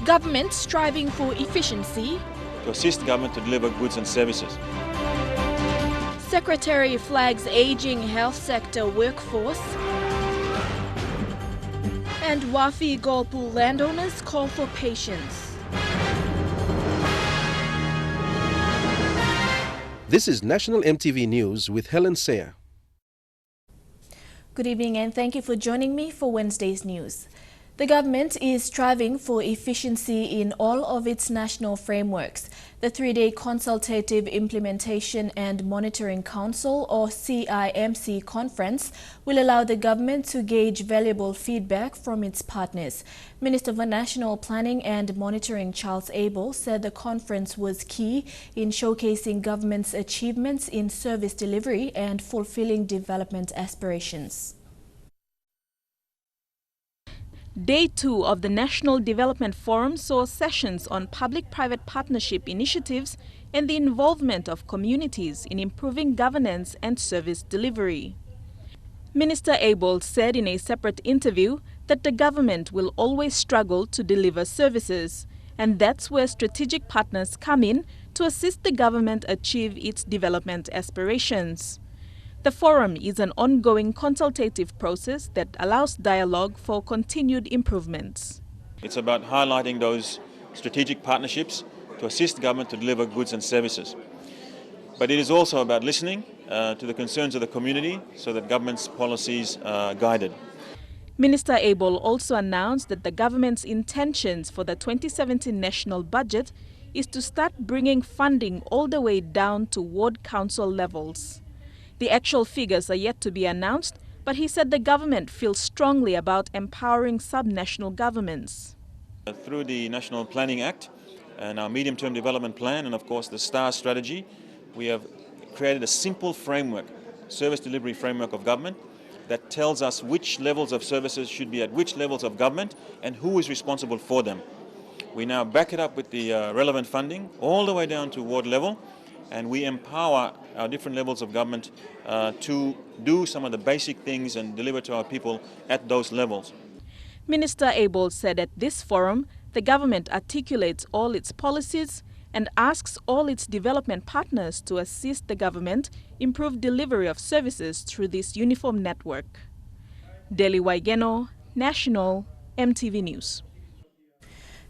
Government striving for efficiency. To assist government to deliver goods and services. Secretary flags ageing health sector workforce. And Wafi-Golpu landowners call for patience. This is National EMTV News with Helen Sayer. Good evening and thank you for joining me for Wednesday's news. The government is striving for efficiency in all of its national frameworks. The three-day Consultative Implementation and Monitoring Council, or CIMC conference, will allow the government to gauge valuable feedback from its partners. Minister for National Planning and Monitoring Charles Abel said the conference was key in showcasing government's achievements in service delivery and fulfilling development aspirations. Day 2 of the National Development Forum saw sessions on public-private partnership initiatives and the involvement of communities in improving governance and service delivery. Minister Abel said in a separate interview that the government will always struggle to deliver services, and that's where strategic partners come in to assist the government achieve its development aspirations. The forum is an ongoing consultative process that allows dialogue for continued improvements. It's about highlighting those strategic partnerships to assist government to deliver goods and services. But it is also about listening to the concerns of the community so that government's policies are guided. Minister Abel also announced that the government's intentions for the 2017 national budget is to start bringing funding all the way down to ward council levels. The actual figures are yet to be announced, but he said the government feels strongly about empowering subnational governments. Through the National Planning Act and our medium-term development plan and of course the STAR strategy, we have created a simple framework, service delivery framework of government that tells us which levels of services should be at which levels of government and who is responsible for them. We now back it up with the relevant funding all the way down to ward level, and we empower our different levels of government to do some of the basic things and deliver to our people at those levels. Minister Abel said at this forum, the government articulates all its policies and asks all its development partners to assist the government improve delivery of services through this uniform network. Deli Waigeno, National EMTV News.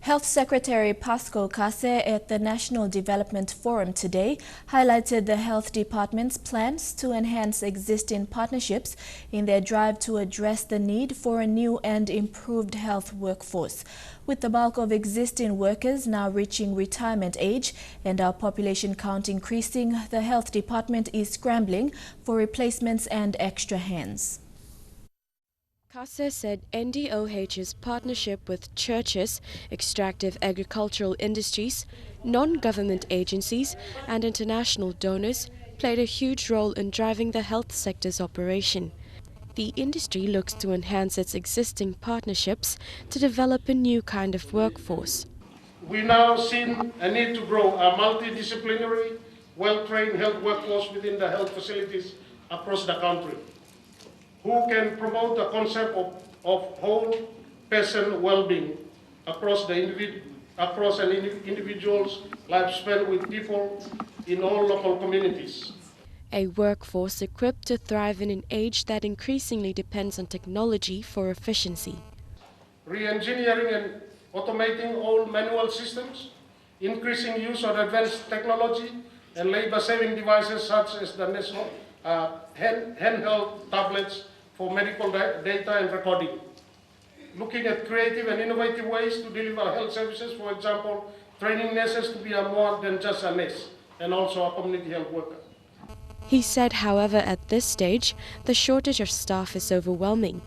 Health Secretary Pasco Kase at the National Development Forum today highlighted the Health Department's plans to enhance existing partnerships in their drive to address the need for a new and improved health workforce. With the bulk of existing workers now reaching retirement age and our population count increasing, the Health Department is scrambling for replacements and extra hands. Kase said NDOH's partnership with churches, extractive agricultural industries, non-government agencies and international donors played a huge role in driving the health sector's operation. The industry looks to enhance its existing partnerships to develop a new kind of workforce. We now see a need to grow a multidisciplinary, well-trained health workforce within the health facilities across the country, who can promote the concept of whole person well-being across an individual's lifespan with people in all local communities. A workforce equipped to thrive in an age that increasingly depends on technology for efficiency. Re-engineering and automating all manual systems, increasing use of advanced technology and labor-saving devices such as the national handheld tablets for medical data and recording. Looking at creative and innovative ways to deliver health services, for example, training nurses to be more than just a nurse and also a community health worker. He said, however, at this stage, the shortage of staff is overwhelming.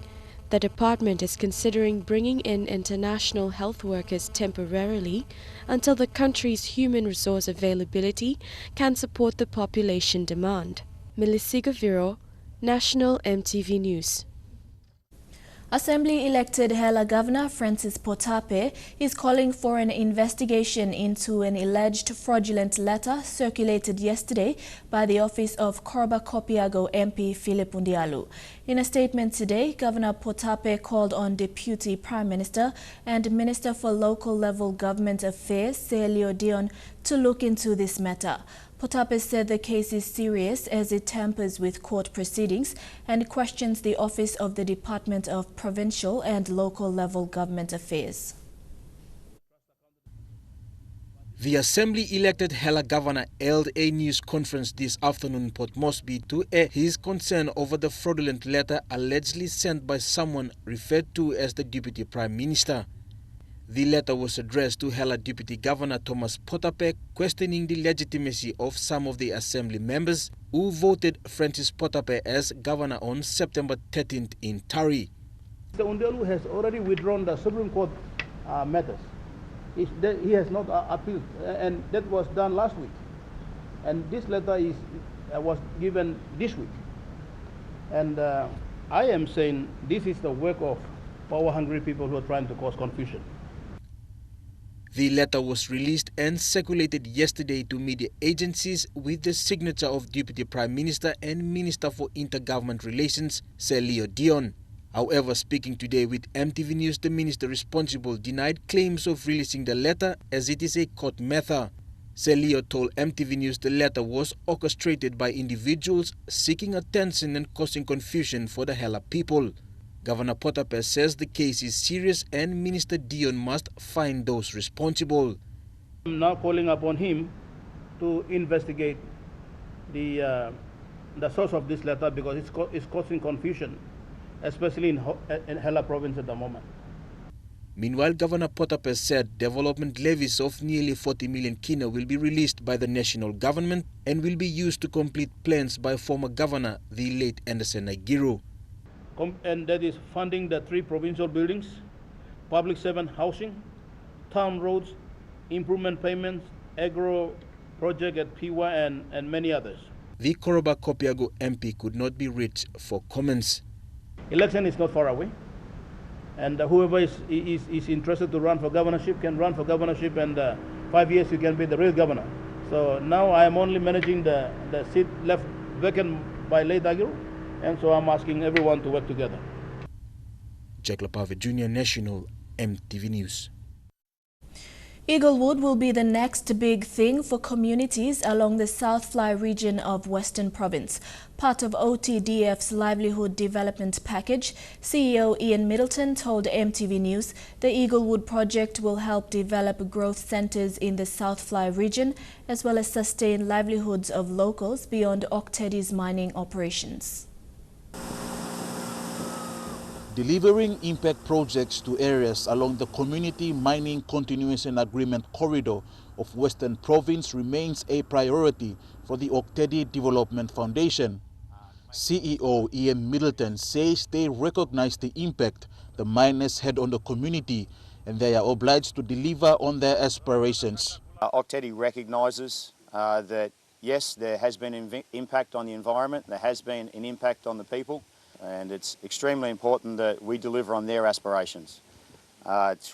The department is considering bringing in international health workers temporarily until the country's human resource availability can support the population demand. Melissa Goviro, National EMTV News. Assembly-elected Hela Governor Francis Potape is calling for an investigation into an alleged fraudulent letter circulated yesterday by the office of Koroba-Kopiago MP Philip Undialu. In a statement today, Governor Potape called on Deputy Prime Minister and Minister for Local Level Government Affairs, Celio Dion, to look into this matter. Potape said the case is serious as it tampers with court proceedings and questions the office of the Department of Provincial and Local Level Government Affairs. The Assembly-elected Hela Governor held a news conference this afternoon in Port Moresby to air his concern over the fraudulent letter allegedly sent by someone referred to as the Deputy Prime Minister. The letter was addressed to Hela Deputy Governor Thomas Potape, questioning the legitimacy of some of the Assembly members who voted Francis Potape as Governor on September 13th in Tari. Mr. Undialu has already withdrawn the Supreme Court matters. He has not appealed, and that was done last week. And this letter was given this week. And I am saying this is the work of power-hungry people who are trying to cause confusion. The letter was released and circulated yesterday to media agencies with the signature of Deputy Prime Minister and Minister for Intergovernment Relations, Celio Dion. However, speaking today with EMTV News, the minister responsible denied claims of releasing the letter as it is a court matter. Celio told EMTV News the letter was orchestrated by individuals seeking attention and causing confusion for the Hela people. Governor Potape says the case is serious and Minister Dion must find those responsible. I'm now calling upon him to investigate the source of this letter because it's causing confusion, especially in Hela province at the moment. Meanwhile, Governor Potape said development levies of nearly 40 million kina will be released by the national government and will be used to complete plans by former governor, the late Anderson Nagiru. And that is funding the 3 provincial buildings, public servant housing, town roads, improvement payments, agro project at PY and many others. The Koroba-Kopiago MP could not be reached for comments. Election is not far away, and whoever is interested to run for governorship can run for governorship, and 5 years you can be the real governor. So now I am only managing the seat left vacant by late Nagiru. And so I'm asking everyone to work together. Jack Lapave Jr., National, EMTV News. Eaglewood will be the next big thing for communities along the South Fly region of Western Province. Part of OTDF's Livelihood Development Package, CEO Ian Middleton told EMTV News the Eaglewood project will help develop growth centers in the South Fly region as well as sustain livelihoods of locals beyond Oktedi's mining operations. Delivering impact projects to areas along the Community Mining Continuation Agreement corridor of Western Province remains a priority for the Oktedi Development Foundation. CEO Ian Middleton says they recognize the impact the miners had on the community and they are obliged to deliver on their aspirations. Oktedi recognises that yes, there has been an impact on the environment, there has been an impact on the people, and it's extremely important that we deliver on their aspirations.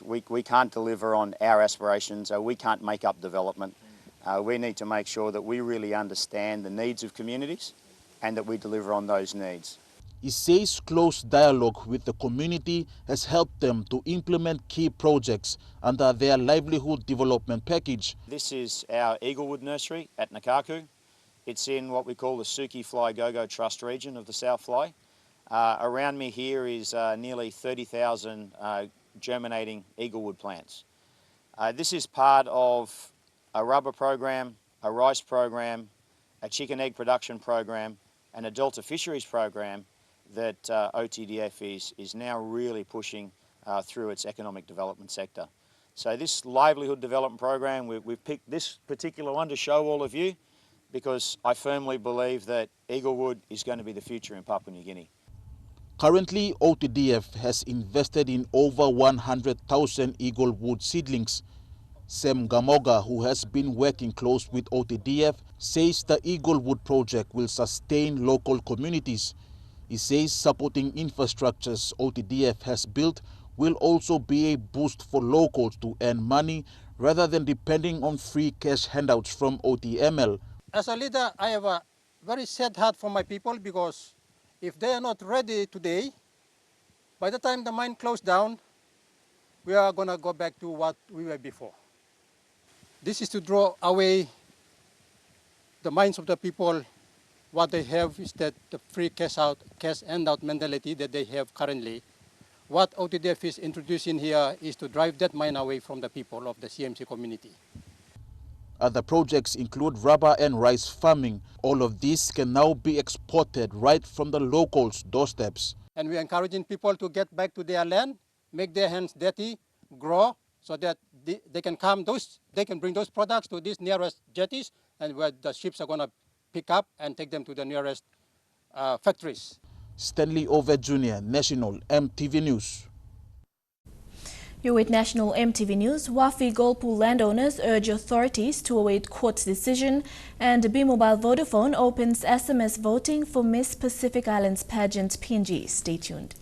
We can't deliver on our aspirations, we can't make up development. We need to make sure that we really understand the needs of communities and that we deliver on those needs. He says close dialogue with the community has helped them to implement key projects under their livelihood development package. This is our Eaglewood nursery at Nakaku. It's in what we call the Suki Fly Gogo Trust region of the South Fly. Around me here is nearly 30,000 germinating Eaglewood plants. This is part of a rubber program, a rice program, a chicken egg production program and a delta fisheries program that OTDF is now really pushing through its economic development sector. So this livelihood development program, we've picked this particular one to show all of you because I firmly believe that Eaglewood is going to be the future in Papua New Guinea. Currently, OTDF has invested in over 100,000 Eaglewood seedlings. Sam Gamoga, who has been working close with OTDF, says the Eaglewood project will sustain local communities. He says supporting infrastructures OTDF has built will also be a boost for locals to earn money rather than depending on free cash handouts from OTML. As a leader, I have a very sad heart for my people because if they are not ready today, by the time the mine closed down, we are going to go back to what we were before. This is to draw away the minds of the people. What they have is that the free cash handout mentality that they have currently. What OTDF is introducing here is to drive that mine away from the people of the CMC community. Other projects include rubber and rice farming. All of this can now be exported right from the locals' doorsteps. And we're encouraging people to get back to their land, make their hands dirty, grow, so that they can bring those products to these nearest jetties, and where the ships are going to pick up and take them to the nearest factories. Stanley Ove Jr., National MTV News. You're with National MTV News. Wafi-Golpu landowners urge authorities to await court's decision, and B-Mobile Vodafone opens SMS voting for Miss Pacific Islands pageant PNG. Stay tuned.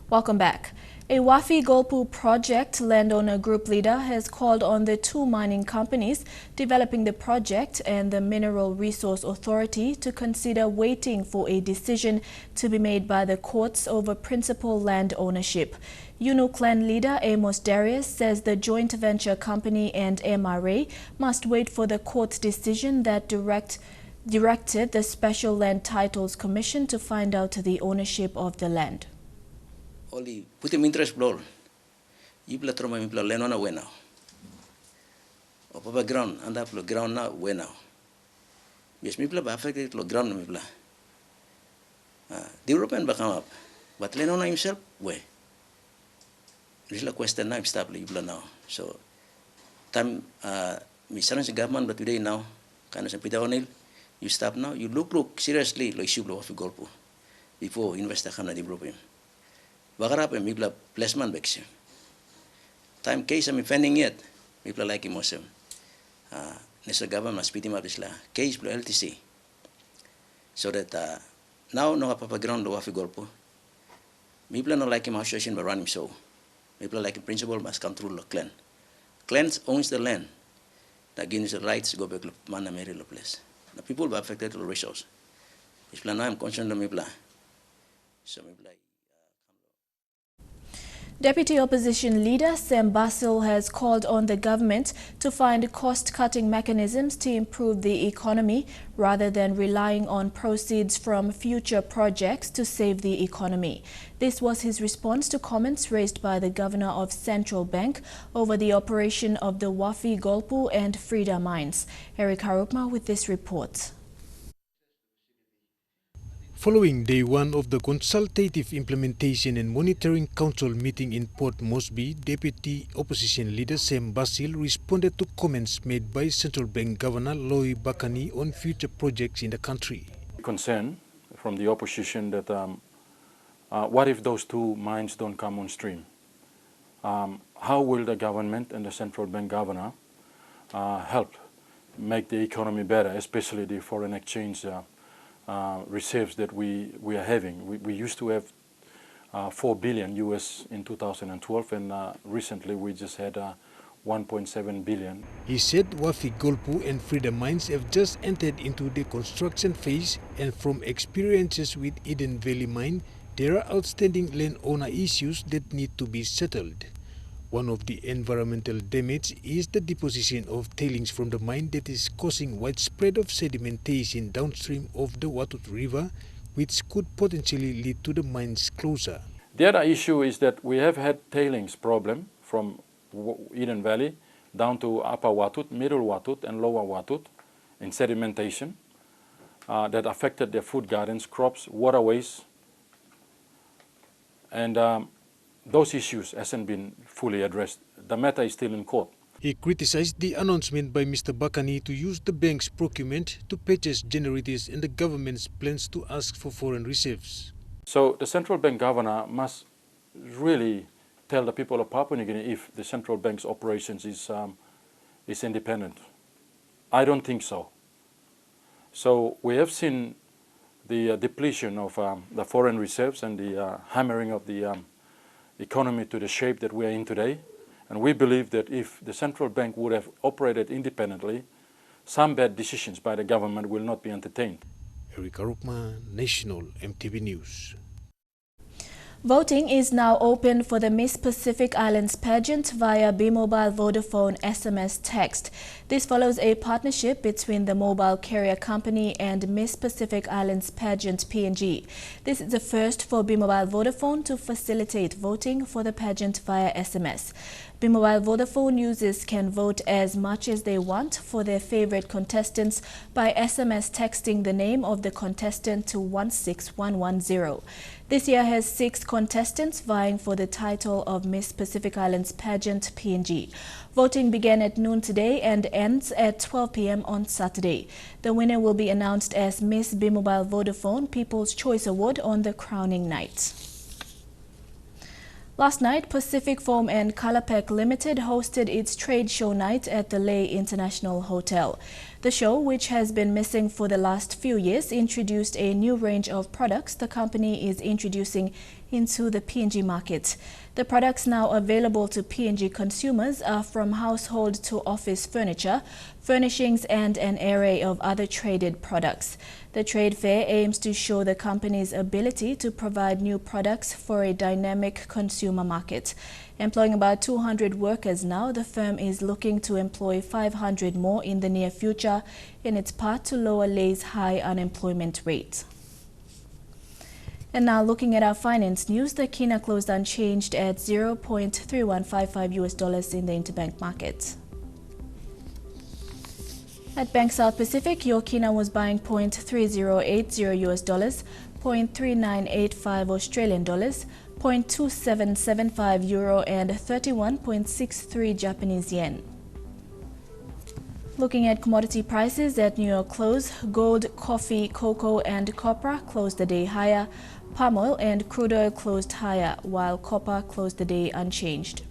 Welcome back. A Wafi-Golpu project landowner group leader has called on the two mining companies developing the project and the Mineral Resource Authority to consider waiting for a decision to be made by the courts over principal land ownership. Yunu clan leader Amos Darius says the joint venture company and MRA must wait for the court's decision that directed the Special Land Titles Commission to find out the ownership of the land. Only put him interest blow. You play trauma, you play land on a way now. Or papa ground, and that play ground now, way now. Yes, me play affected to ground, me play. The European back up, but land on himself, way. This is a question now, stop you play now. So, time, me challenge the government, but today now, kind of Peter O'Neill, you stop now, you look seriously, like you blow off Wafi-Golpu before investor can develop him. Bagarap and mipla placement beksi. Time case I'm defending yet. Mipla like him also. Nesa government must speed him up isla. Case plo LTC. So that now no papa ground do Wafi-Golpu. Mipla no like him association but run him so. Mipla like a principal must come through the clan. Clan owns the land. That gives the rights to go back to mana meri lo place. The people were affected to the resource. Isla now I'm concerned on mipla. So mipla. Deputy Opposition Leader Sam Basil has called on the government to find cost-cutting mechanisms to improve the economy rather than relying on proceeds from future projects to save the economy. This was his response to comments raised by the Governor of Central Bank over the operation of the Wafi-Golpu and Frida mines. Eric Harukma with this report. Following day one of the Consultative Implementation and Monitoring Council meeting in Port Moresby, Deputy Opposition Leader Sam Basil responded to comments made by Central Bank Governor Loy Bakani on future projects in the country. Concern from the opposition that what if those two mines don't come on stream? How will the government and the Central Bank Governor help make the economy better, especially the foreign exchange reserves that we are having. We used to have $4 billion US in 2012, and recently we just had 1.7 billion. He said Wafi-Golpu and Frida mines have just entered into the construction phase, and from experiences with Eden Valley mine, there are outstanding landowner issues that need to be settled. One of the environmental damage is the deposition of tailings from the mine that is causing widespread of sedimentation downstream of the Watut River, which could potentially lead to the mine's closure. The other issue is that we have had tailings problem from Eden Valley down to Upper Watut, Middle Watut and Lower Watut in sedimentation that affected their food gardens, crops, waterways, and those issues hasn't been fully addressed. The matter is still in court. He criticized the announcement by Mr. Bakani to use the bank's procurement to purchase generators and the government's plans to ask for foreign reserves. So the Central Bank Governor must really tell the people of Papua New Guinea if the Central Bank's operations is independent I don't think so. So we have seen the depletion of the foreign reserves and the hammering of the economy to the shape that we are in today. And we believe that if the central bank would have operated independently, some bad decisions by the government will not be entertained. Erika Rukma, National EMTV News. Voting is now open for the Miss Pacific Islands pageant via B-Mobile Vodafone SMS text. This follows a partnership between the mobile carrier company and Miss Pacific Islands pageant PNG. This is the first for B-Mobile Vodafone to facilitate voting for the pageant via SMS. B-Mobile Vodafone users can vote as much as they want for their favorite contestants by SMS texting the name of the contestant to 16110. This year has 6 contestants vying for the title of Miss Pacific Islands pageant PNG. Voting began at noon today and ends at 12 p.m. on Saturday. The winner will be announced as Miss B-Mobile Vodafone People's Choice Award on the crowning night. Last night, Pacific Foam and Kalapek Limited hosted its trade show night at the Lei International Hotel. The show, which has been missing for the last few years, introduced a new range of products the company is introducing into the PNG market. The products now available to PNG consumers are from household to office furniture, furnishings and an array of other traded products. The trade fair aims to show the company's ability to provide new products for a dynamic consumer market. Employing about 200 workers now, the firm is looking to employ 500 more in the near future in its part to lower Lei's high unemployment rate. And now looking at our finance news, the Kina closed unchanged at 0.3155 US dollars in the interbank market. At Bank South Pacific, your Kina was buying 0.3080 US dollars, 0.3985 Australian dollars, 0.2775 euro and 31.63 Japanese yen. Looking at commodity prices at New York close, gold, coffee, cocoa and copra closed the day higher. Palm oil and crude oil closed higher, while copper closed the day unchanged.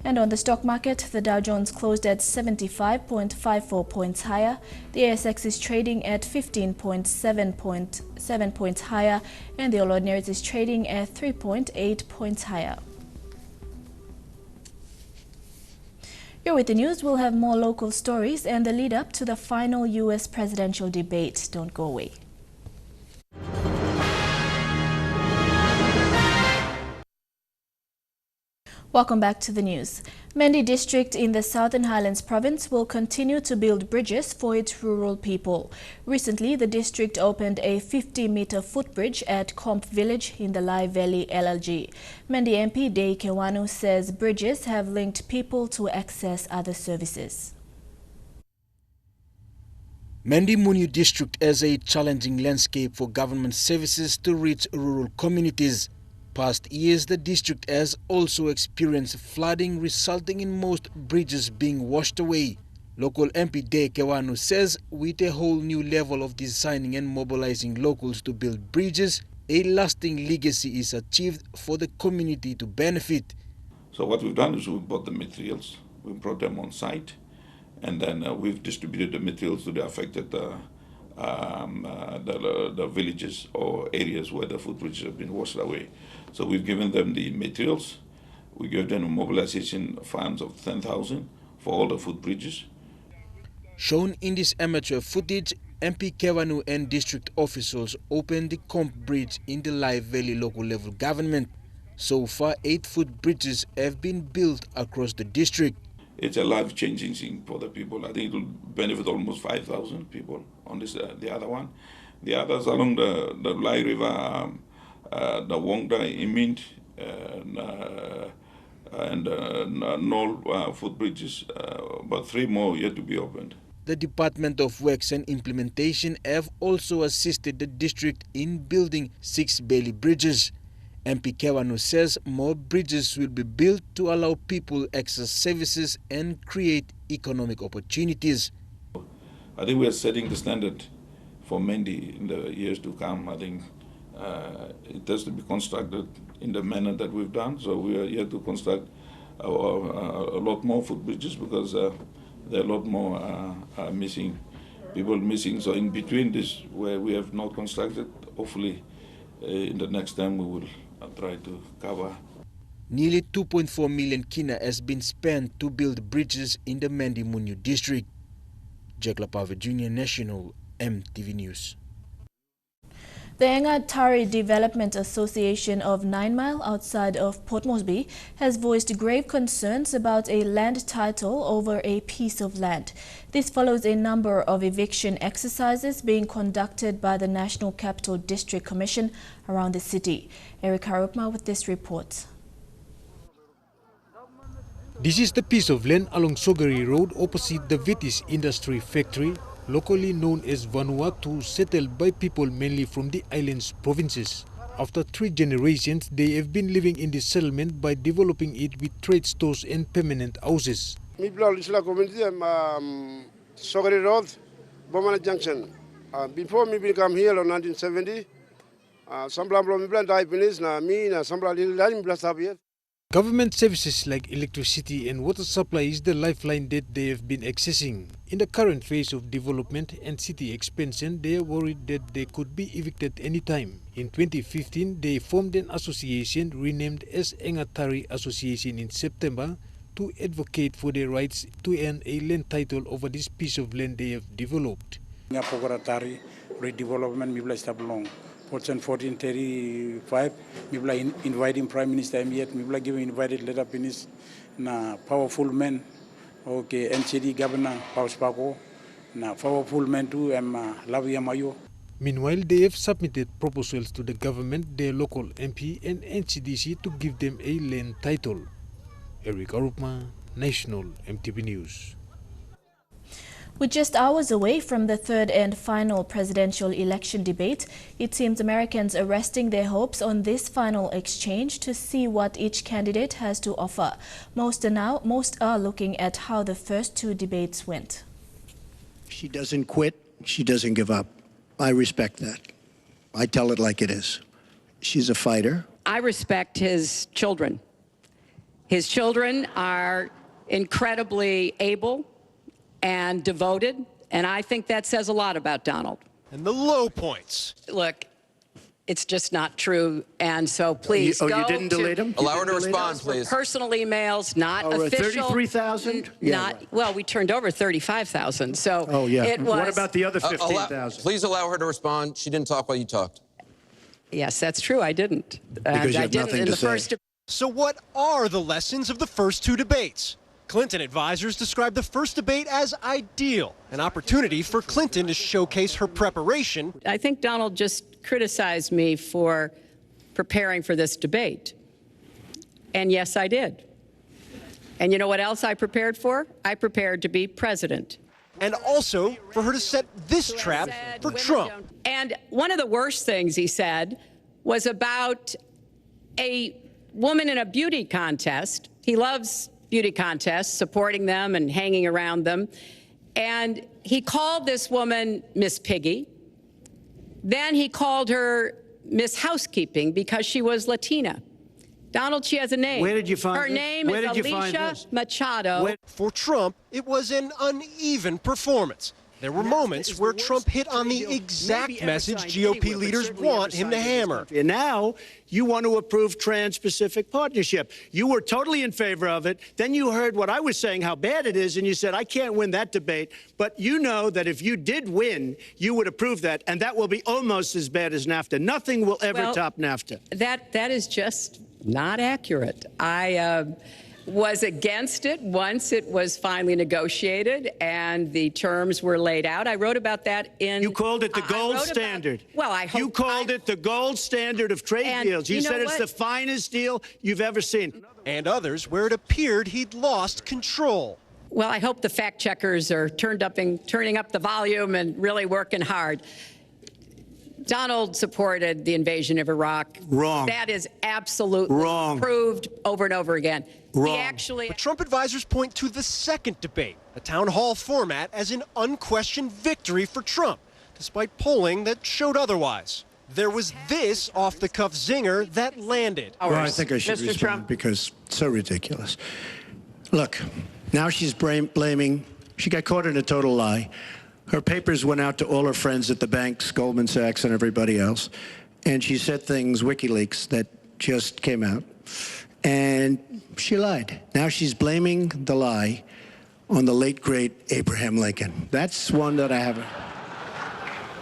And on the stock market, the Dow Jones closed at 75.54 points higher. The ASX is trading at 15.7 points higher, and the All Ordinaries is trading at 3.8 points higher. You're with the news. We'll have more local stories and the lead up to the final US presidential debate. Don't go away. Welcome back to the news. Mendi District in the Southern Highlands province will continue to build bridges for its rural people. Recently, the district opened a 50-meter footbridge at Comp Village in the Lai Valley LLG. Mendi MP Dei Kewanu says bridges have linked people to access other services. Mendi Muniu District has a challenging landscape for government services to reach rural communities. Past years, the district has also experienced flooding, resulting in most bridges being washed away. Local MP Dei Kewanu says with a whole new level of designing and mobilizing locals to build bridges, a lasting legacy is achieved for the community to benefit. So what we've done is we bought the materials, we brought them on site, and then we've distributed the materials to the affected the villages or areas where the footbridges have been washed away. So we've given them the materials. We gave them a mobilization funds of 10,000 for all the footbridges. Shown in this amateur footage, MP Kewanu and district officials opened the Comp Bridge in the Lai Valley local level government. So far, 8 footbridges have been built across the district. It's a life-changing thing for the people. I think it will benefit almost 5,000 people on this. The other one, the others along the Lai River, the Wongda, Imint, and Nol footbridges, but 3 more yet to be opened. The Department of Works and Implementation have also assisted the district in building 6 Bailey bridges. MP Kewanu says more bridges will be built to allow people access services and create economic opportunities. I think we are setting the standard for Mendi in the years to come. I think it has to be constructed in the manner that we've done. So we are here to construct a lot more footbridges because there are a lot more missing, people missing. So in between this, where we have not constructed, hopefully in the next time we will try to cover. Nearly 2.4 million kina has been spent to build bridges in the Mandimunyu district. Jack Lapave Jr. National EMTV News. The Engatari Development Association of 9 Mile outside of Port Moresby has voiced grave concerns about a land title over a piece of land. This follows a number of eviction exercises being conducted by the National Capital District Commission around the city. Eric Harupma with this report. This is the piece of land along Sogari Road opposite the Vitis Industry Factory, locally known as Vanuatu, settled by people mainly from the islands provinces. After 3 generations, they have been living in the settlement by developing it with trade stores and permanent houses. Sogari Road, Bomana Junction. Before me become here in 1970, Government services like electricity and water supply is the lifeline that they have been accessing. In the current phase of development and city expansion, they are worried that they could be evicted anytime. In 2015, they formed an association renamed as Engatari Association in September to advocate for their rights to earn a land title over this piece of land they have developed. Engatari redevelopment mibla stablong. 1435, mibla inviting Prime Minister Emiet, mibla giving invited letter pinis na powerful men, okay, NCD Governor Paus Paco, na powerful men too, Lavia Mayo. Meanwhile, they have submitted proposals to the government, their local MP and NCDC to give them a land title. Eric Arupma, National EMTV News. With just hours away from the third and final presidential election debate, it seems Americans are resting their hopes on this final exchange to see what each candidate has to offer. Most are looking at how the first 2 debates went. She doesn't quit. She doesn't give up. I respect that. I tell it like it is. She's a fighter. I respect his children. His children are incredibly able and devoted, and I think that says a lot about Donald. And the low points. Look, it's just not true, and so please go. You didn't delete them? Allow her to respond, please. Personal emails, not official. 33,000? Yeah, well, we turned over 35,000, so it was. What about the other 15,000? Please allow her to respond. She didn't talk while you talked. Yes, that's true. I didn't. Because you have nothing to say. So what are the lessons of the first 2 debates? Clinton advisors described the first debate as ideal, an opportunity for Clinton to showcase her preparation. I think Donald just criticized me for preparing for this debate. And yes, I did. And you know what else I prepared for? I prepared to be president. And also for her to set this trap for Trump. And one of the worst things he said was about a woman in a beauty contest. He loves beauty contests, supporting them and hanging around them. And he called this woman Miss Piggy. Then he called her Miss Housekeeping because she was Latina. Donald, she has a name. Where did you find her this? name Where is did you find Alicia this? Machado. For Trump, it was an uneven performance. There were moments where Trump hit on the exact message GOP leaders want him to hammer. And now you want to approve Trans-Pacific Partnership. You were totally in favor of it. Then you heard what I was saying, how bad it is, and you said, I can't win that debate. But you know that if you did win, you would approve that, and that will be almost as bad as NAFTA. Nothing will ever top NAFTA. That is just not accurate. I was against it once it was finally negotiated and the terms were laid out. I wrote about that in... You called it the gold standard. You called it the gold standard of trade deals. You said it's the finest deal you've ever seen. And others where it appeared he'd lost control. Well, I hope the fact checkers are turning up the volume and really working hard. Donald supported the invasion of Iraq. Wrong. That is absolutely wrong. Proved over and over again. Wrong. But Trump advisors point to the second debate, a town hall format, as an unquestioned victory for Trump, despite polling that showed otherwise. There was this off-the-cuff zinger that landed. Well, I think I should respond because it's so ridiculous. Look, now she's blaming She got caught in a total lie. Her papers went out to all her friends at the banks, Goldman Sachs and everybody else. And she said things, WikiLeaks, that just came out. And she lied. Now she's blaming the lie on the late, great Abraham Lincoln. That's one that I haven't.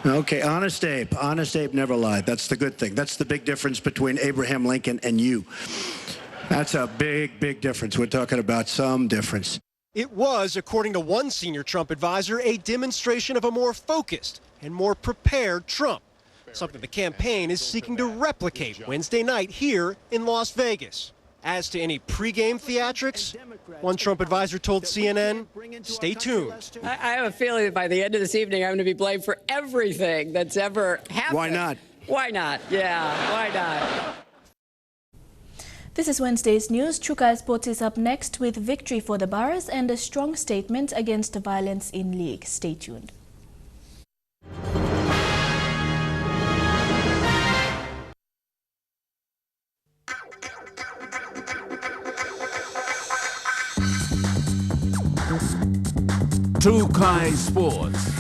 Okay, Honest Abe. Honest Abe never lied. That's the good thing. That's the big difference between Abraham Lincoln and you. That's a big, big difference. We're talking about some difference. It was, according to one senior Trump advisor, a demonstration of a more focused and more prepared Trump, something the campaign is seeking to replicate Wednesday night here in Las Vegas. As to any pregame theatrics, one Trump advisor told CNN, stay tuned. I have a feeling that by the end of this evening, I'm going to be blamed for everything that's ever happened. Why not? Why not? Yeah, why not? This is Wednesday's news. Chukai Sports is up next with victory for the Barras and a strong statement against violence in league. Stay tuned. Chukai Sports.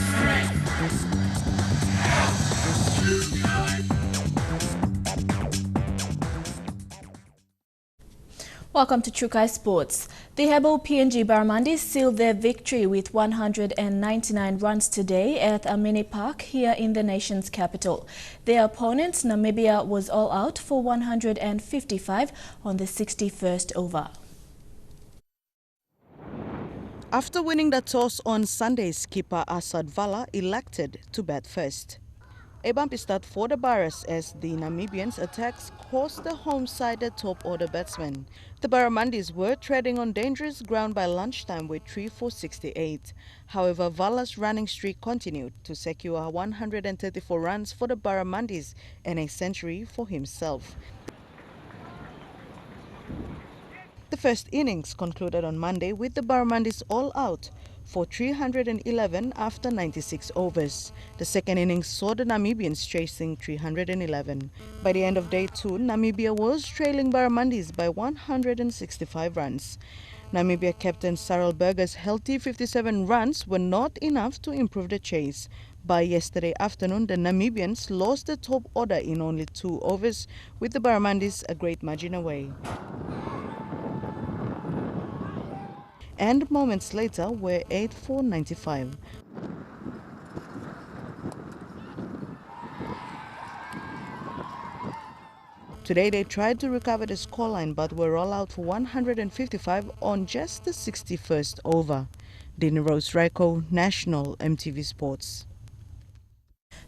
Welcome to Chukai Sports. The Hebo PNG Barramundis sealed their victory with 199 runs today at Amini Park here in the nation's capital. Their opponent, Namibia, was all out for 155 on the 61st over. After winning the toss on Sunday, skipper Asad Vala elected to bat first. A bumpy start for the Barras as the Namibians' attacks cost the home-sided top-order batsmen. The Barramundis were treading on dangerous ground by lunchtime with 3 for 68. However, Vala's running streak continued to secure 134 runs for the Barramundis and a century for himself. The first innings concluded on Monday with the Barramundis all out for 311 after 96 overs. The second innings saw the Namibians chasing 311. By the end of day 2, Namibia was trailing Barramundis by 165 runs. Namibia captain Cyril Berger's healthy 57 runs were not enough to improve the chase. By yesterday afternoon, the Namibians lost the top order in only 2 overs, with the Barramundis a great margin away. And moments later were 8 for 95. Today they tried to recover the scoreline but were all out for 155 on just the 61st over. Dini Rose Raiko, National EMTV Sports.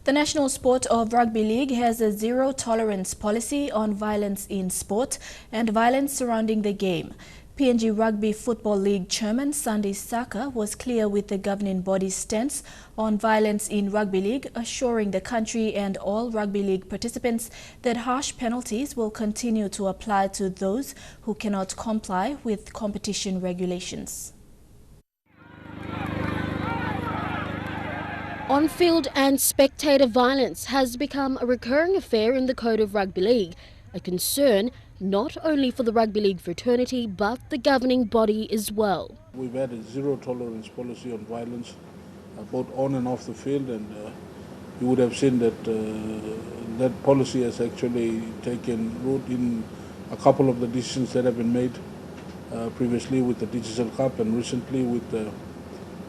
The national sport of Rugby League has a zero-tolerance policy on violence in sport and violence surrounding the game. PNG Rugby Football League Chairman Sandy Saka was clear with the governing body's stance on violence in Rugby League, assuring the country and all Rugby League participants that harsh penalties will continue to apply to those who cannot comply with competition regulations. On-field and spectator violence has become a recurring affair in the code of Rugby League, a concern not only for the Rugby League fraternity but the governing body as well. We've had a zero-tolerance policy on violence, both on and off the field, and you would have seen that that policy has actually taken root in a couple of the decisions that have been made previously with the Digital Cup and recently with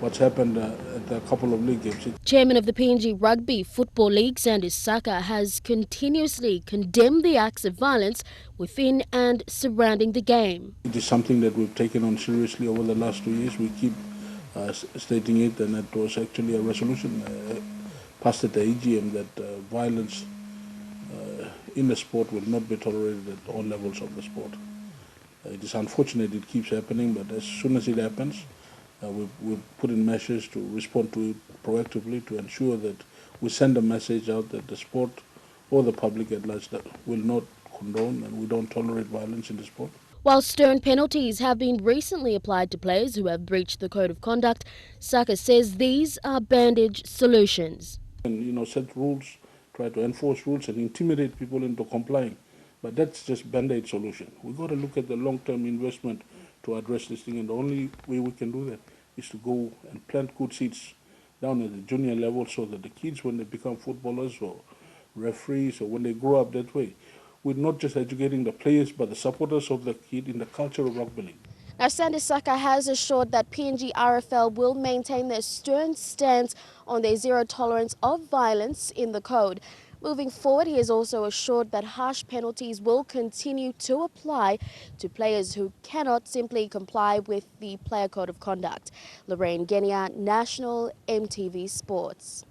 what's happened at a couple of league games. Chairman of the PNG Rugby Football League, Sandy Saka, has continuously condemned the acts of violence within and surrounding the game. It is something that we've taken on seriously over the last 2 years. We keep stating it, and it was actually a resolution passed at the AGM that violence in the sport will not be tolerated at all levels of the sport. It is unfortunate it keeps happening, but as soon as it happens, we've put in measures to respond to it proactively to ensure that we send a message out that the sport or the public at large will not condone and we don't tolerate violence in the sport. While stern penalties have been recently applied to players who have breached the code of conduct, Saka says these are bandage solutions. And, set rules, try to enforce rules and intimidate people into complying. But that's just band-aid solution. We've got to look at the long-term investment to address this thing, and the only way we can do that is to go and plant good seeds down at the junior level so that the kids, when they become footballers or referees or when they grow up that way, we're not just educating the players but the supporters of the kid in the culture of rugby league. Now, Sandy Saka has assured that PNG RFL will maintain their stern stance on their zero tolerance of violence in the code. Moving forward, he has also assured that harsh penalties will continue to apply to players who cannot simply comply with the player code of conduct. Lorraine Genia, National EMTV Sports.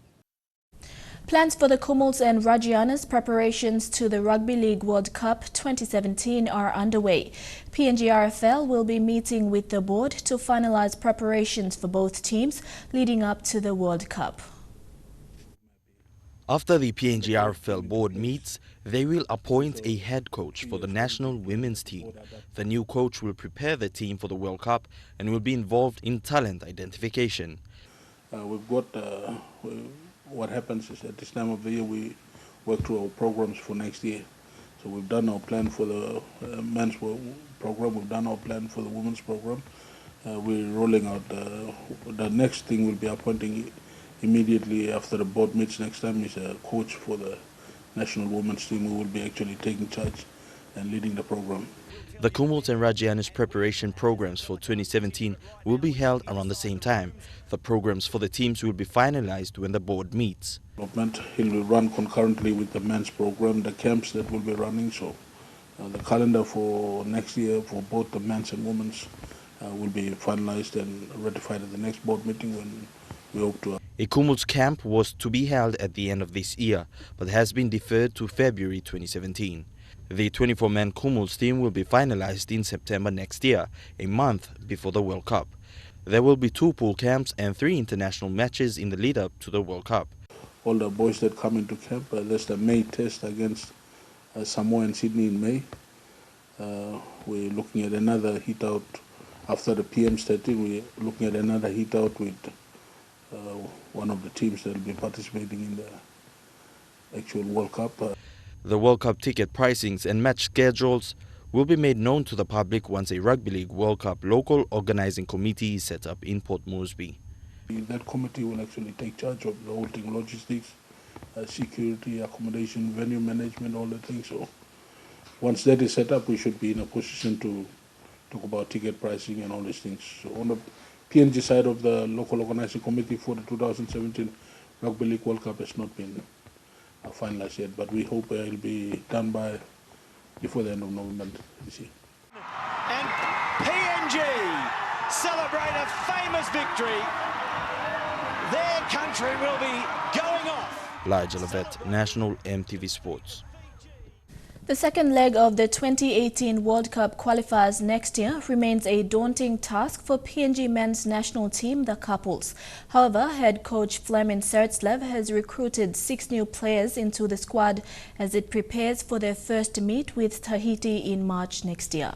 Plans for the Kumuls and Rajianas preparations to the Rugby League World Cup 2017 are underway. PNG RFL will be meeting with the board to finalize preparations for both teams leading up to the World Cup. After the PNG RFL board meets, they will appoint a head coach for the national women's team. The new coach will prepare the team for the World Cup and will be involved in talent identification. We've got what happens is at this time of the year we work through our programs for next year. So we've done our plan for the men's program, we've done our plan for the women's program. We're rolling out the next thing we'll be appointing immediately after the board meets next time is a coach for the national women's team who will be actually taking charge and leading the program. The Kumuls and Rajianas preparation programs for 2017 will be held around the same time. The programs for the teams will be finalized when the board meets. He will run concurrently with the men's program, the camps that will be running. So the calendar for next year for both the men's and women's will be finalized and ratified at the next board meeting when we hope to. A Kumuls camp was to be held at the end of this year, but has been deferred to February 2017. The 24-man Kumuls team will be finalized in September next year, a month before the World Cup. There will be 2 pool camps and 3 international matches in the lead-up to the World Cup. All the boys that come into camp, there's the May test against Samoa and Sydney in May. We're looking at another heat-out after the PM's 13. We're looking at another heat-out with one of the teams that will be participating in the actual World Cup. The World Cup ticket pricings and match schedules will be made known to the public once a Rugby League World Cup local organizing committee is set up in Port Moresby. That committee will actually take charge of the whole thing, logistics, security, accommodation, venue management, all the things. So once that is set up, we should be in a position to talk about ticket pricing and all these things. So on the PNG side of the local organizing committee for the 2017 Rugby League World Cup has not been finalized yet, but we hope it will be done by before the end of November this year. And PNG celebrate a famous victory. Their country will be going off. Elijah Labette, National EMTV Sports. The second leg of the 2018 World Cup qualifiers next year remains a daunting task for PNG men's national team, the couples. However, head coach Flemin Sertslev has recruited 6 new players into the squad as it prepares for their first meet with Tahiti in March next year.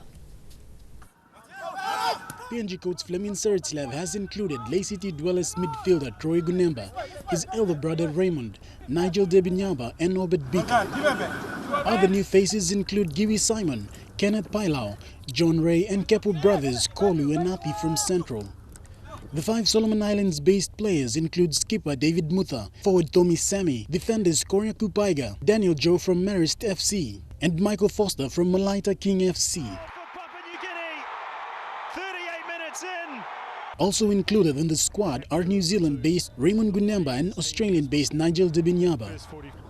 PNG coach Flemin Sertslev has included Ley City Dwellers midfielder Troy Gunemba, his elder brother Raymond, Nigel Debinyaba and Norbert Biki. Other new faces include Giwi Simon, Kenneth Pailau, John Ray and Kepo brothers Kolu and Nathi from Central. The 5 Solomon Islands-based players include skipper David Mutha, forward Tommy Sammy, defenders Korea Kupaiga, Daniel Joe from Marist FC, and Michael Foster from Malaita King FC. Also included in the squad are New Zealand-based Raymond Gunemba and Australian-based Nigel Debinyaba.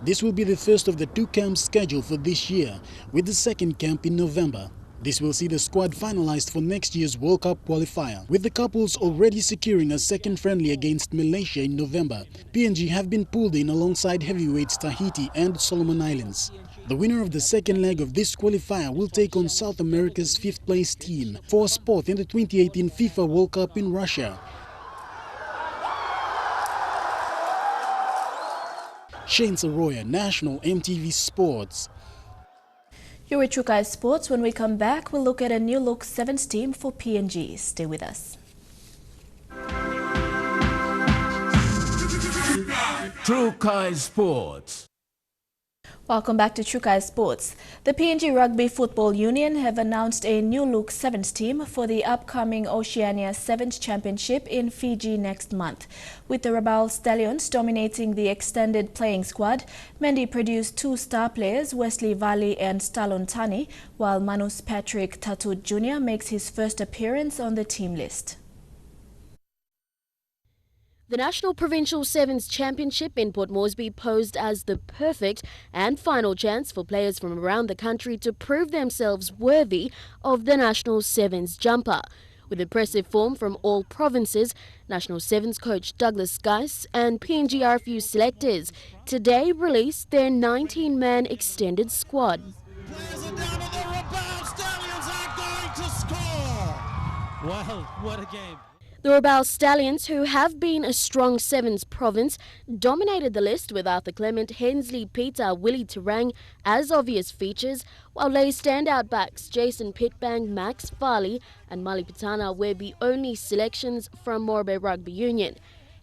This will be the first of the 2 camps scheduled for this year, with the second camp in November. This will see the squad finalized for next year's World Cup qualifier, with the couples already securing a second friendly against Malaysia in November. PNG have been pulled in alongside heavyweights Tahiti and Solomon Islands. The winner of the second leg of this qualifier will take on South America's 5th place team for a spot in the 2018 FIFA World Cup in Russia. Shane Saroya, National EMTV Sports. You're with Chukai Sports. When we come back, we'll look at a new look Sevens team for PNG. Stay with us. Chukai Sports. Welcome back to Chukai Sports. The PNG Rugby Football Union have announced a new-look Sevens team for the upcoming Oceania Sevens Championship in Fiji next month. With the Rabaul Stallions dominating the extended playing squad, Mendy produced two star players, Wesley Valley and Stalon Tani, while Manus Patrick Tatut Jr. makes his first appearance on the team list. The National Provincial Sevens Championship in Port Moresby posed as the perfect and final chance for players from around the country to prove themselves worthy of the National Sevens jumper. With impressive form from all provinces, National Sevens coach Douglas Geis and PNG RFU selectors today released their 19-man extended squad. Players are down and the Rabaul Stallions are going to score! Wow, what a game. The Rabaul Stallions, who have been a strong Sevens province, dominated the list with Arthur Clement, Hensley, Peter, Willie Terang as obvious features, while their standout backs Jason Pitbang, Max Farley and Mali Pitana were the only selections from Morbe Rugby Union.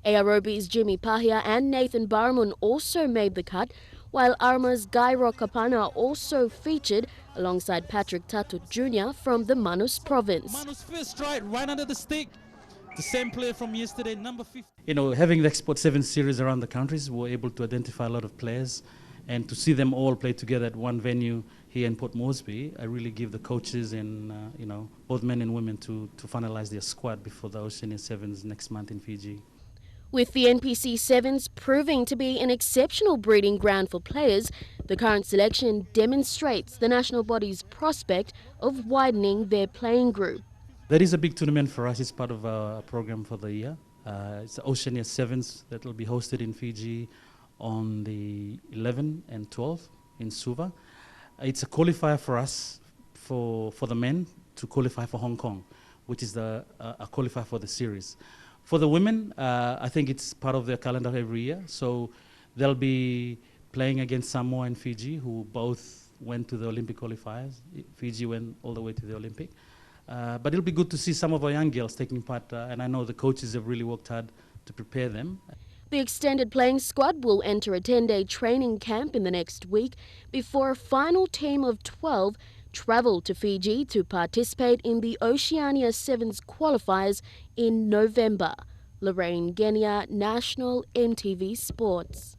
AROB's Jimmy Pahia and Nathan Baramun also made the cut, while Arma's Guy Rokapana also featured alongside Patrick Tatut Jr. from the Manus province. Manus first strike right under the stick. The same player from yesterday, number 50. You know, having the Export 7 series around the countries, we were able to identify a lot of players, and to see them all play together at one venue here in Port Moresby, I really give the coaches and, you know, both men and women to finalize their squad before the Oceania Sevens next month in Fiji. With the NPC Sevens proving to be an exceptional breeding ground for players, the current selection demonstrates the national body's prospect of widening their playing group. That is a big tournament for us. It's part of our program for the year. It's the Oceania Sevens that will be hosted in Fiji on the 11th and 12th in Suva. It's a qualifier for us, for the men, to qualify for Hong Kong, which is a qualifier for the series. For the women, I think it's part of their calendar every year. So they'll be playing against Samoa and Fiji, who both went to the Olympic qualifiers. Fiji went all the way to the Olympic. But it'll be good to see some of our young girls taking part, and I know the coaches have really worked hard to prepare them. The extended playing squad will enter a 10-day training camp in the next week before a final team of 12 travel to Fiji to participate in the Oceania Sevens qualifiers in November. Lorraine Genia, National EMTV Sports.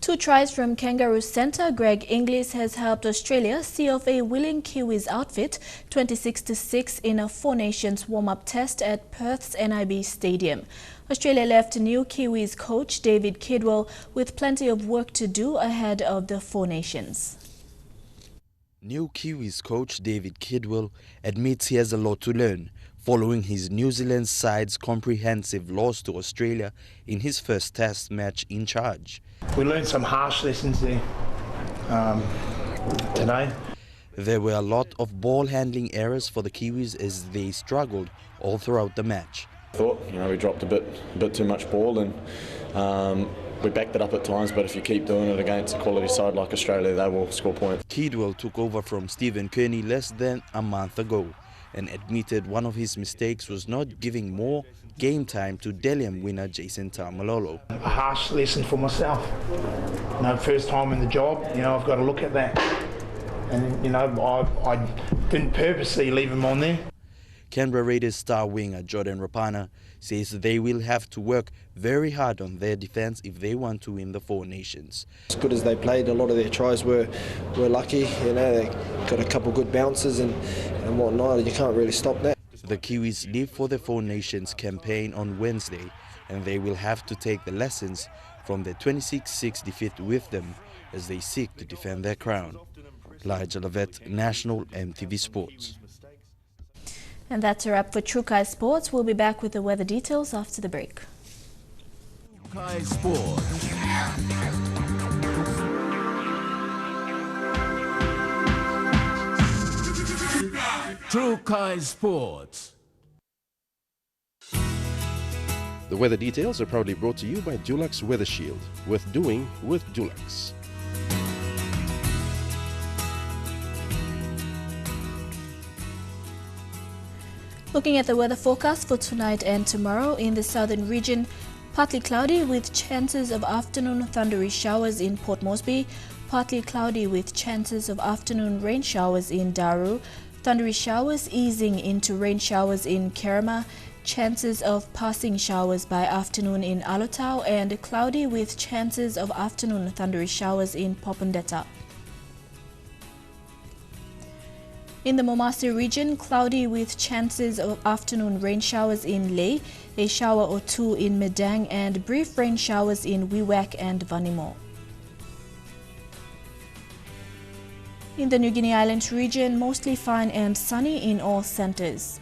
2 tries from Kangaroo centre Greg Inglis has helped Australia see off a willing Kiwis outfit 26-6 in a Four Nations warm-up test at Perth's NIB Stadium. Australia left new Kiwis coach David Kidwell with plenty of work to do ahead of the Four Nations. New Kiwis coach David Kidwell admits he has a lot to learn following his New Zealand side's comprehensive loss to Australia in his first test match in charge. We learned some harsh lessons there today. There were a lot of ball handling errors for the Kiwis as they struggled all throughout the match. I thought, we dropped a bit too much ball, and we backed it up at times, but if you keep doing it against a quality side like Australia, they will score points. Kidwell took over from Stephen Kearney less than a month ago and admitted one of his mistakes was not giving more game time to Delium winner Jason Taumalolo. A harsh lesson for myself. First time in the job, I've got to look at that. And, I didn't purposely leave him on there. Canberra Raiders star winger Jordan Rapana says they will have to work very hard on their defence if they want to win the Four Nations. As good as they played, a lot of their tries were lucky. They got a couple good bounces and whatnot. You can't really stop that. The Kiwis leave for the Four Nations campaign on Wednesday, and they will have to take the lessons from the 26-6 defeat with them as they seek to defend their crown. Elijah Lavette, National EMTV Sports. And that's a wrap for Chukai Sports. We'll be back with the weather details after the break. Chukai Sports. Chukai Sports. The weather details are proudly brought to you by Dulux Weather Shield. Worth doing with Dulux. Looking at the weather forecast for tonight and tomorrow in the southern region, partly cloudy with chances of afternoon thundery showers in Port Moresby, partly cloudy with chances of afternoon rain showers in Daru, thundery showers easing into rain showers in Kerema, chances of passing showers by afternoon in Alotau, and cloudy with chances of afternoon thundery showers in Popondetta. In the Momasi region, cloudy with chances of afternoon rain showers in Ley, a shower or two in Medang, and brief rain showers in Wewak and Vanimo. In the New Guinea Islands region, mostly fine and sunny in all centers.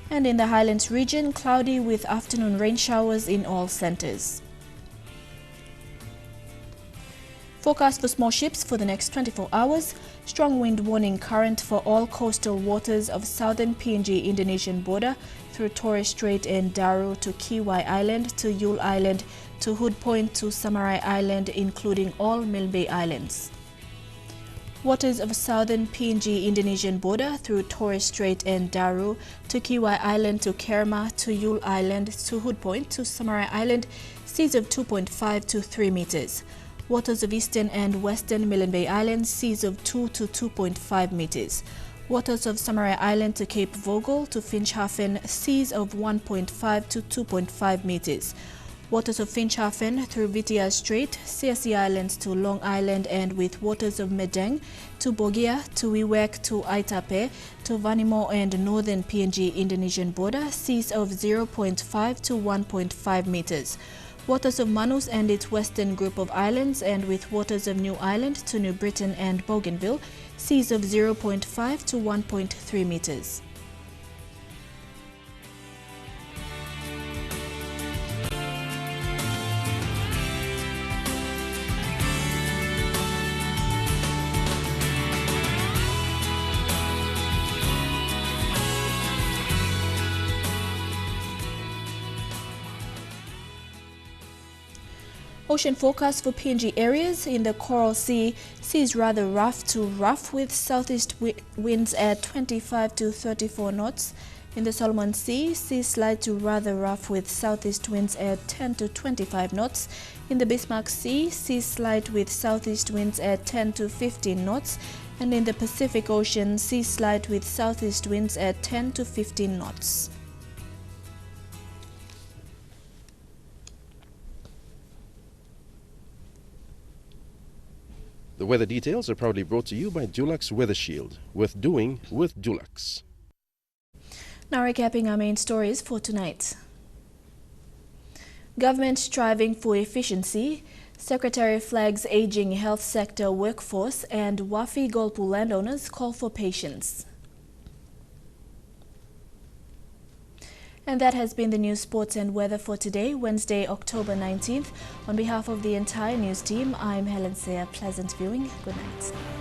And in the Highlands region, cloudy with afternoon rain showers in all centers. Forecast for small ships for the next 24 hours. Strong wind warning current for all coastal waters of southern PNG Indonesian border through Torres Strait and Daru to Kiwai Island to Yule Island to Hood Point to Samarai Island, including all Milne Bay Islands. Waters of southern PNG Indonesian border through Torres Strait and Daru to Kiwai Island to Kerema to Yule Island to Hood Point to Samarai Island, seas of 2.5 to 3 meters. Waters of eastern and western Milne Bay Islands, seas of 2 to 2.5 meters. Waters of Samarai Island to Cape Vogel to Finschhafen, seas of 1.5 to 2.5 meters. Waters of Finschhafen through Vitia Strait, CSE Islands to Long Island, and with waters of Medang to Bogia to Wewak to Aitape to Vanimo and northern PNG Indonesian border, seas of 0.5 to 1.5 meters. Waters of Manus and its western group of islands, and with waters of New Island to New Britain and Bougainville, seas of 0.5 to 1.3 meters. Ocean forecast for PNG areas. In the Coral Sea, seas rather rough to rough with southeast winds at 25 to 34 knots. In the Solomon Sea, seas slight to rather rough with southeast winds at 10 to 25 knots. In the Bismarck Sea, seas slight with southeast winds at 10 to 15 knots. And in the Pacific Ocean, seas slight with southeast winds at 10 to 15 knots. The weather details are proudly brought to you by Dulux Weather Shield. Worth doing with Dulux. Now recapping our main stories for tonight. Government striving for efficiency. Secretary flags aging health sector workforce, and Wafi-Golpu landowners call for patience. And that has been the news, sports and weather for today, Wednesday, October 19th. On behalf of the entire news team, I'm Helen Seah. Pleasant viewing. Good night.